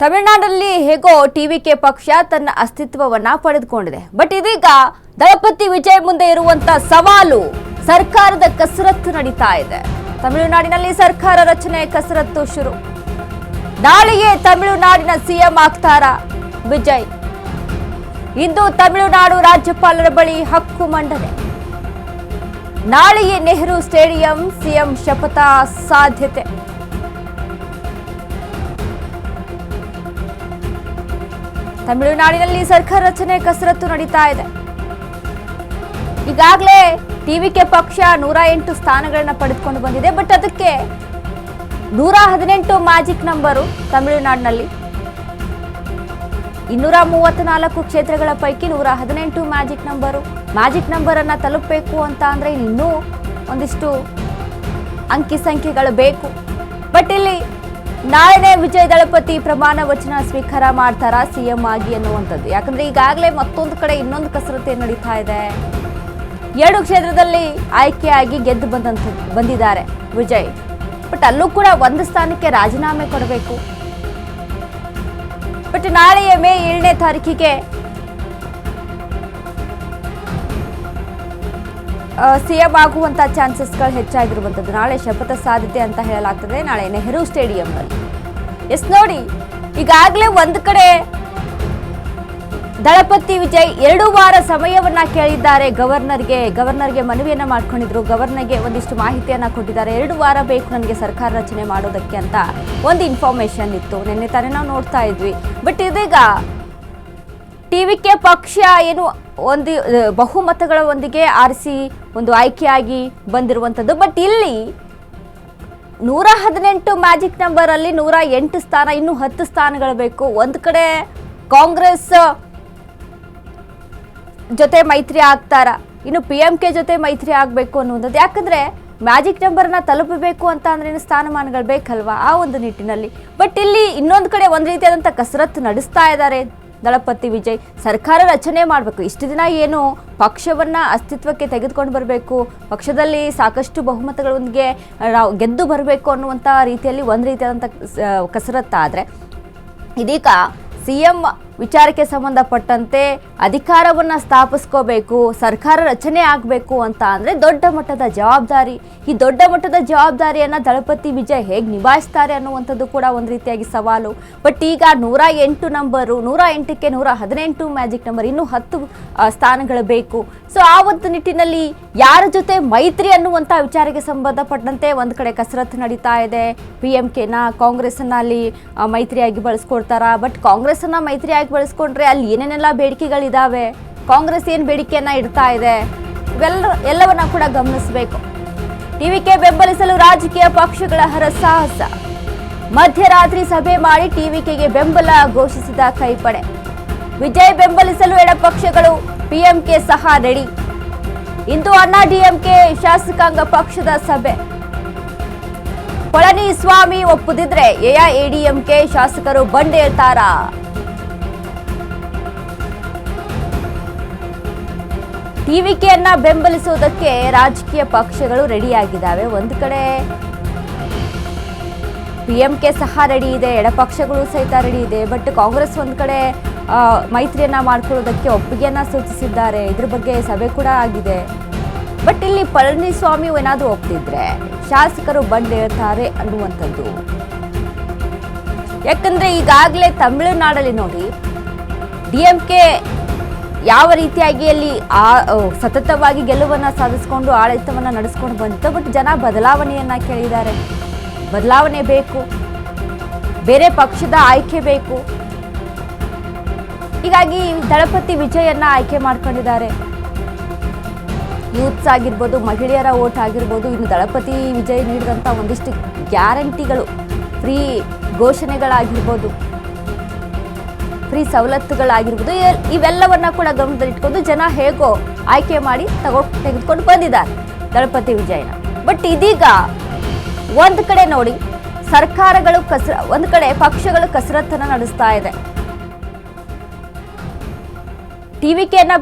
ತಮಿಳುನಾಡಲ್ಲಿ ಹೇಗೋ ಟಿವಿಕೆ ಪಕ್ಷ ತನ್ನ ಅಸ್ತಿತ್ವವನ್ನ ಪಡೆದುಕೊಂಡಿದೆ. ಬಟ್ ಇದೀಗ ದಳಪತಿ ವಿಜಯ್ ಮುಂದೆ ಇರುವಂತ ಸವಾಲು ಸರ್ಕಾರದ ಕಸರತ್ತು ನಡೀತಾ ಇದೆ. ತಮಿಳುನಾಡಿನಲ್ಲಿ ಸರ್ಕಾರ ರಚನೆ ಕಸರತ್ತು ಶುರು. ನಾಳೆಯೇ ತಮಿಳುನಾಡಿನ ಸಿಎಂ ಆಗ್ತಾರಾ ವಿಜಯ್? ಇಂದು ತಮಿಳುನಾಡು ರಾಜ್ಯಪಾಲರ ಬಳಿ ಹಕ್ಕು ಮಂಡನೆ. ನಾಳೆಯೇ ನೆಹರು ಸ್ಟೇಡಿಯಂ ಸಿಎಂ ಶಪಥ ಸಾಧ್ಯತೆ. ತಮಿಳುನಾಡಿನಲ್ಲಿ ಸರ್ಕಾರ ರಚನೆ ಕಸರತ್ತು ನಡೀತಾ ಇದೆ. ಈಗಾಗಲೇ ಟಿವಿಕೆ ಪಕ್ಷ 108 ಸ್ಥಾನಗಳನ್ನ ಪಡೆದುಕೊಂಡು ಬಂದಿದೆ. ಬಟ್ ಅದಕ್ಕೆ 118 ಮ್ಯಾಜಿಕ್ ನಂಬರು. ತಮಿಳುನಾಡಿನಲ್ಲಿ 234 ಕ್ಷೇತ್ರಗಳ ಪೈಕಿ 118 ಮ್ಯಾಜಿಕ್ ನಂಬರ್ ಅನ್ನ ತಲುಪಬೇಕು ಅಂತ ಅಂದ್ರೆ ಇನ್ನೂ ಒಂದಿಷ್ಟು ಅಂಕಿ ಸಂಖ್ಯೆಗಳು ಬೇಕು. ಬಟ್ ಇಲ್ಲಿ ನಾಳೆನೇ ವಿಜಯ್ ದಳಪತಿ ಪ್ರಮಾಣ ವಚನ ಸ್ವೀಕಾರ ಮಾಡ್ತಾರಾ ಸಿಎಂ ಆಗಿ ಅನ್ನುವಂಥದ್ದು. ಯಾಕಂದ್ರೆ ಈಗಾಗಲೇ ಮತ್ತೊಂದು ಕಡೆ ಇನ್ನೊಂದು ಕಸರತ್ತು ನಡೀತಾ ಇದೆ. 2 ಕ್ಷೇತ್ರದಲ್ಲಿ ಆಯ್ಕೆಯಾಗಿ ಗೆದ್ದು ಬಂದಿದ್ದಾರೆ ವಿಜಯ್. ಬಟ್ ಅಲ್ಲೂ ಕೂಡ ಒಂದು ಸ್ಥಾನಕ್ಕೆ ರಾಜೀನಾಮೆ ಕೊಡಬೇಕು. ಬಟ್ ನಾಳೆಯ ಮೇ 7ನೇ ತಾರೀಕಿಗೆ ಸಿಎಂ ಆಗುವಂತ ಚಾನ್ಸಸ್ಗಳು ಹೆಚ್ಚಾಗಿರುವಂಥದ್ದು. ನಾಳೆ ಶಪಥ ಸಾಧ್ಯತೆ ಅಂತ ಹೇಳಲಾಗ್ತದೆ. ನಾಳೆ ನೆಹರು ಸ್ಟೇಡಿಯಂನಲ್ಲಿ. ಎಸ್ ನೋಡಿ, ಈಗಾಗಲೇ ಒಂದು ಕಡೆ ದಳಪತಿ ವಿಜಯ್ 2 ವಾರ ಸಮಯವನ್ನ ಕೇಳಿದ್ದಾರೆ ಗವರ್ನರ್ಗೆ ಮನವಿಯನ್ನ ಮಾಡ್ಕೊಂಡಿದ್ರು. ಗವರ್ನರ್ಗೆ ಒಂದಿಷ್ಟು ಮಾಹಿತಿಯನ್ನ ಕೊಟ್ಟಿದ್ದಾರೆ. 2 ವಾರ ಬೇಕು ನನಗೆ ಸರ್ಕಾರ ರಚನೆ ಮಾಡೋದಕ್ಕೆ ಅಂತ ಒಂದು ಇನ್ಫಾರ್ಮೇಶನ್ ಇತ್ತು. ನಿನ್ನೆ ತಾನೇ ನಾವು ನೋಡ್ತಾ ಇದ್ವಿ. ಬಟ್ ಇದೀಗ ಟಿವಿಕೆ ಪಕ್ಷ ಏನು ಒಂದು ಬಹುಮತಗಳ ಒಂದಿಗೆ ಆರಿಸಿ ಒಂದು ಆಯ್ಕೆಯಾಗಿ ಬಂದಿರುವಂಥದ್ದು. ಬಟ್ ಇಲ್ಲಿ 118 ಮ್ಯಾಜಿಕ್ ನಂಬರ್ ಅಲ್ಲಿ 108 ಸ್ಥಾನ, ಇನ್ನು 10 ಸ್ಥಾನಗಳು ಬೇಕು. ಒಂದು ಕಡೆ ಕಾಂಗ್ರೆಸ್ ಜೊತೆ ಮೈತ್ರಿ ಆಗ್ತಾರ, ಇನ್ನು PMK ಜೊತೆ ಮೈತ್ರಿ ಆಗಬೇಕು ಅನ್ನುವಂಥದ್ದು. ಯಾಕಂದ್ರೆ ಮ್ಯಾಜಿಕ್ ನಂಬರ್ನ ತಲುಪಬೇಕು ಅಂತ ಅಂದ್ರೆ ಸ್ಥಾನಮಾನಗಳು ಬೇಕಲ್ವಾ, ಆ ಒಂದು ನಿಟ್ಟಿನಲ್ಲಿ. ಬಟ್ ಇಲ್ಲಿ ಇನ್ನೊಂದು ಕಡೆ ಒಂದು ರೀತಿಯಾದಂಥ ಕಸರತ್ತು ನಡೆಸ್ತಾ ಇದ್ದಾರೆ ದಳಪತಿ ವಿಜಯ್. ಸರ್ಕಾರ ರಚನೆ ಮಾಡಬೇಕು. ಇಷ್ಟು ದಿನ ಏನು ಪಕ್ಷವನ್ನ ಅಸ್ತಿತ್ವಕ್ಕೆ ತೆಗೆದುಕೊಂಡು ಬರಬೇಕು, ಪಕ್ಷದಲ್ಲಿ ಸಾಕಷ್ಟು ಬಹುಮತಗಳೊಂದಿಗೆ ನಾವು ಗೆದ್ದು ಬರಬೇಕು ಅನ್ನುವಂಥ ರೀತಿಯಲ್ಲಿ ಒಂದು ರೀತಿಯಾದಂಥ ಕಸರತ್ತಾದರೆ, ಇದೀಗ ಸಿಎಂ ವಿಚಾರಕ್ಕೆ ಸಂಬಂಧಪಟ್ಟಂತೆ ಅಧಿಕಾರವನ್ನ ಸ್ಥಾಪಿಸ್ಕೋಬೇಕು, ಸರ್ಕಾರ ರಚನೆ ಆಗಬೇಕು ಅಂತ ಅಂದ್ರೆ ದೊಡ್ಡ ಮಟ್ಟದ ಜವಾಬ್ದಾರಿ. ಈ ದೊಡ್ಡ ಮಟ್ಟದ ಜವಾಬ್ದಾರಿಯನ್ನ ದಳಪತಿ ವಿಜಯ್ ಹೇಗೆ ನಿಭಾಯಿಸ್ತಾರೆ ಅನ್ನುವಂಥದ್ದು ಕೂಡ ಒಂದು ರೀತಿಯಾಗಿ ಸವಾಲು. ಬಟ್ ಈಗ 108 ನಂಬರು, 108ಕ್ಕೆ 118 ಮ್ಯಾಜಿಕ್ ನಂಬರ್, ಇನ್ನೂ 10 ಸ್ಥಾನಗಳು ಬೇಕು. ಸೊ ಆ ಒಂದು ನಿಟ್ಟಿನಲ್ಲಿ ಯಾರ ಜೊತೆ ಮೈತ್ರಿ ಅನ್ನುವಂಥ ವಿಚಾರಕ್ಕೆ ಸಂಬಂಧಪಟ್ಟಂತೆ ಒಂದು ಕಡೆ ಕಸರತ್ತು ನಡೀತಾ ಇದೆ. PMKನ ಕಾಂಗ್ರೆಸ್ನ ಅಲ್ಲಿ ಮೈತ್ರಿಯಾಗಿ ಬಳಸ್ಕೊಡ್ತಾರಾ? ಬಟ್ ಕಾಂಗ್ರೆಸ್ನ ಮೈತ್ರಿಯಾಗಿ ಬಳಸ್ಕೊಂಡ್ರೆ ಅಲ್ಲಿ ಏನೇನೆಲ್ಲ ಬೇಡಿಕೆಗಳಿದಾವೆ, ಕಾಂಗ್ರೆಸ್ ಏನು ಬೇಡಿಕೆಯನ್ನ ಇಡ್ತಾ ಇದೆ, ಎಲ್ಲವನ್ನ ಕೂಡ ಗಮನಿಸಬೇಕು. ಟಿವಿಕೆ ಬೆಂಬಲಿಸಲು ರಾಜಕೀಯ ಪಕ್ಷಗಳ ಹರಸಾಹಸ. ಮಧ್ಯರಾತ್ರಿ ಸಭೆ ಮಾಡಿ ಟಿವಿಕೆಗೆ ಬೆಂಬಲ ಘೋಷಿಸಿದ ಕೈಪಡೆ. ವಿಜಯ್ ಬೆಂಬಲಿಸಲು ಎಡಪಕ್ಷಗಳು, PMK ಸಹ ರೆಡಿ. ಇಂದು DMK ಶಾಸಕಾಂಗ ಪಕ್ಷದ ಸಭೆ. ಪಳನಿಸ್ವಾಮಿ ಒಪ್ಪುದಿದ್ರೆ AIADMK ಶಾಸಕರು ಬಂಡೇರ್ತಾರಾ? ಟಿವಿಕೆಯನ್ನ ಬೆಂಬಲಿಸುವುದಕ್ಕೆ ರಾಜಕೀಯ ಪಕ್ಷಗಳು ರೆಡಿಯಾಗಿದ್ದಾವೆ. ಒಂದು ಕಡೆ PMK ಸಹ ರೆಡಿ ಇದೆ, ಎಡಪಕ್ಷಗಳು ಸಹಿತ ರೆಡಿ ಇದೆ. ಬಟ್ ಕಾಂಗ್ರೆಸ್ ಒಂದು ಕಡೆ ಮೈತ್ರಿಯನ್ನ ಮಾಡ್ಕೊಳ್ಳೋದಕ್ಕೆ ಒಪ್ಪಿಗೆಯನ್ನ ಸೂಚಿಸಿದ್ದಾರೆ. ಇದ್ರ ಬಗ್ಗೆ ಸಭೆ ಕೂಡ ಆಗಿದೆ. ಬಟ್ ಇಲ್ಲಿ ಪಳನಿಸ್ವಾಮಿ ಏನಾದರೂ ಒಪ್ಪಿದ್ರೆ ಶಾಸಕರು ಬಂಡೇರ್ತಾರೆ ಅನ್ನುವಂಥದ್ದು. ಯಾಕಂದ್ರೆ ಈಗಾಗಲೇ ತಮಿಳುನಾಡಲ್ಲಿ ನೋಡಿ, DMK ಯಾವ ರೀತಿಯಾಗಿ ಅಲ್ಲಿ ಸತತವಾಗಿ ಗೆಲುವನ್ನ ಸಾಧಿಸಿಕೊಂಡು ಆಡಳಿತವನ್ನ ನಡೆಸ್ಕೊಂಡು ಬಂದಿತ್ತು. ಬಟ್ ಜನ ಬದಲಾವಣೆಯನ್ನ ಕೇಳಿದ್ದಾರೆ. ಬದಲಾವಣೆ ಬೇಕು, ಬೇರೆ ಪಕ್ಷದ ಆಯ್ಕೆ ಬೇಕು. ಹೀಗಾಗಿ ದಳಪತಿ ವಿಜಯನ್ನ ಆಯ್ಕೆ ಮಾಡ್ಕೊಂಡಿದ್ದಾರೆ. ಯೂತ್ಸ್ ಆಗಿರ್ಬೋದು, ಮಹಿಳೆಯರ ಓಟ್ ಆಗಿರ್ಬೋದು, ಇನ್ನು ದಳಪತಿ ವಿಜಯ್ ನೀಡಿದಂಥ ಒಂದಿಷ್ಟು ಗ್ಯಾರಂಟಿಗಳು, ಫ್ರೀ ಘೋಷಣೆಗಳಾಗಿರ್ಬೋದು, ಫ್ರೀ ಸವಲತ್ತುಗಳಾಗಿರ್ಬೋದು, ಇವೆಲ್ಲವನ್ನ ಕೂಡ ಗಮನದಲ್ಲಿಟ್ಕೊಂಡು ಜನ ಹೇಗೋ ಆಯ್ಕೆ ಮಾಡಿ ತೆಗೆದುಕೊಂಡು ಬಂದಿದ್ದಾರೆ ದಳಪತಿ ವಿಜಯನ. ಬಟ್ ಇದೀಗ ಒಂದು ಕಡೆ ನೋಡಿ, ಸರ್ಕಾರಗಳು ಒಂದು ಕಡೆ ಪಕ್ಷಗಳು ಕಸರತ್ತನ್ನ ನಡೆಸ್ತಾ ಇದೆ. ಟಿವಿಕೆಯನ್ನ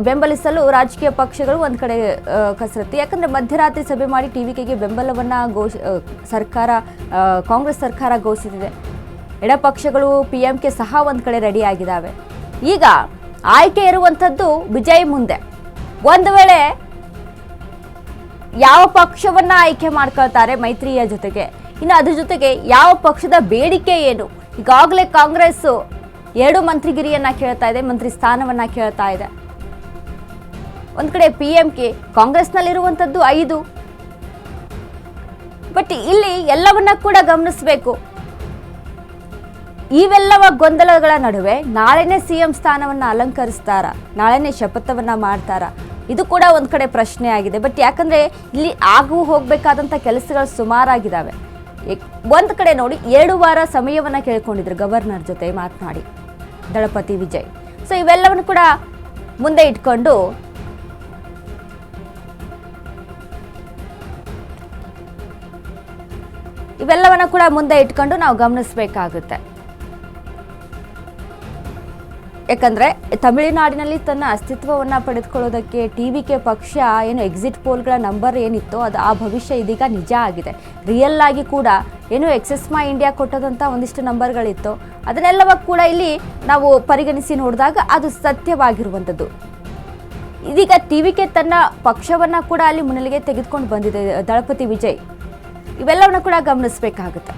ಬೆಂಬಲಿಸಲು ರಾಜಕೀಯ ಪಕ್ಷಗಳು ಒಂದು ಕಡೆ ಕಸರತ್ತು. ಯಾಕಂದ್ರೆ ಮಧ್ಯರಾತ್ರಿ ಸಭೆ ಮಾಡಿ ಟಿವಿಕೆಗೆ ಬೆಂಬಲವನ್ನ ಕಾಂಗ್ರೆಸ್ ಸರ್ಕಾರ ಘೋಷಿಸಿದೆ. ಎಡಪಕ್ಷಗಳು PMK ಸಹ ಒಂದು ಕಡೆ ರೆಡಿ ಆಗಿದ್ದಾವೆ. ಈಗ ಆಯ್ಕೆ ಇರುವಂಥದ್ದು ವಿಜಯ್ ಮುಂದೆ. ಒಂದು ವೇಳೆ ಯಾವ ಪಕ್ಷವನ್ನ ಆಯ್ಕೆ ಮಾಡ್ಕೊಳ್ತಾರೆ ಮೈತ್ರಿಯ ಜೊತೆಗೆ, ಇನ್ನು ಅದ್ರ ಜೊತೆಗೆ ಯಾವ ಪಕ್ಷದ ಬೇಡಿಕೆ ಏನು? ಈಗಾಗಲೇ ಕಾಂಗ್ರೆಸ್ 2 ಮಂತ್ರಿಗಿರಿಯನ್ನ ಕೇಳ್ತಾ ಇದೆ, ಮಂತ್ರಿ ಸ್ಥಾನವನ್ನ ಕೇಳ್ತಾ ಇದೆ. ಒಂದ್ ಕಡೆ PMK ಕಾಂಗ್ರೆಸ್ನಲ್ಲಿರುವಂಥದ್ದು 5. ಬಟ್ ಇಲ್ಲಿ ಎಲ್ಲವನ್ನ ಕೂಡ ಗಮನಿಸಬೇಕು. ಇವೆಲ್ಲವ ಗೊಂದಲಗಳ ನಡುವೆ ನಾಳೆನೇ CM ಸ್ಥಾನವನ್ನ ಅಲಂಕರಿಸ್ತಾರ, ನಾಳೆನೇ ಶಪಥವನ್ನ ಮಾಡ್ತಾರ, ಇದು ಕೂಡ ಒಂದ್ ಕಡೆ ಪ್ರಶ್ನೆ ಆಗಿದೆ. ಬಟ್ ಯಾಕಂದ್ರೆ ಇಲ್ಲಿ ಆಗು ಹೋಗ್ಬೇಕಾದಂತ ಕೆಲಸಗಳು ಸುಮಾರಾಗಿದ್ದಾವೆ. ಒಂದ್ ಕಡೆ ನೋಡಿ 2 ವಾರ ಸಮಯವನ್ನ ಕೇಳ್ಕೊಂಡಿದ್ರು ಗವರ್ನರ್ ಜೊತೆ ಮಾತನಾಡಿ ದಳಪತಿ ವಿಜಯ್. ಸೊ ಇವೆಲ್ಲವನ್ನು ಕೂಡ ಮುಂದೆ ಇಟ್ಕೊಂಡು ನಾವು ಗಮನಿಸಬೇಕಾಗುತ್ತೆ. ಯಾಕಂದ್ರೆ ತಮಿಳುನಾಡಿನಲ್ಲಿ ತನ್ನ ಅಸ್ತಿತ್ವವನ್ನ ಪಡೆದುಕೊಳ್ಳೋದಕ್ಕೆ TVK ಪಕ್ಷ ಏನು ಎಕ್ಸಿಟ್ ಪೋಲ್ಗಳ ನಂಬರ್ ಏನಿತ್ತು ಅದು ಆ ಭವಿಷ್ಯ ಇದೀಗ ನಿಜ ಆಗಿದೆ. ರಿಯಲ್ ಆಗಿ ಕೂಡ ಏನು ಎಕ್ಸೆಸ್ಮಾ ಇಂಡಿಯಾ ಕೊಟ್ಟದಂತ ಒಂದಿಷ್ಟು ನಂಬರ್ಗಳಿತ್ತು, ಅದನ್ನೆಲ್ಲವ ಕೂಡ ಇಲ್ಲಿ ನಾವು ಪರಿಗಣಿಸಿ ನೋಡಿದಾಗ ಅದು ಸತ್ಯವಾಗಿರುವಂಥದ್ದು. ಇದೀಗ TVK ತನ್ನ ಪಕ್ಷವನ್ನ ಕೂಡ ಅಲ್ಲಿ ಮುನ್ನೆಲೆಗೆ ತೆಗೆದುಕೊಂಡು ಬಂದಿದೆ ದಳಪತಿ ವಿಜಯ್. ಇವೆಲ್ಲವನ್ನ ಕೂಡ ಗಮನಿಸಬೇಕಾಗುತ್ತೆ.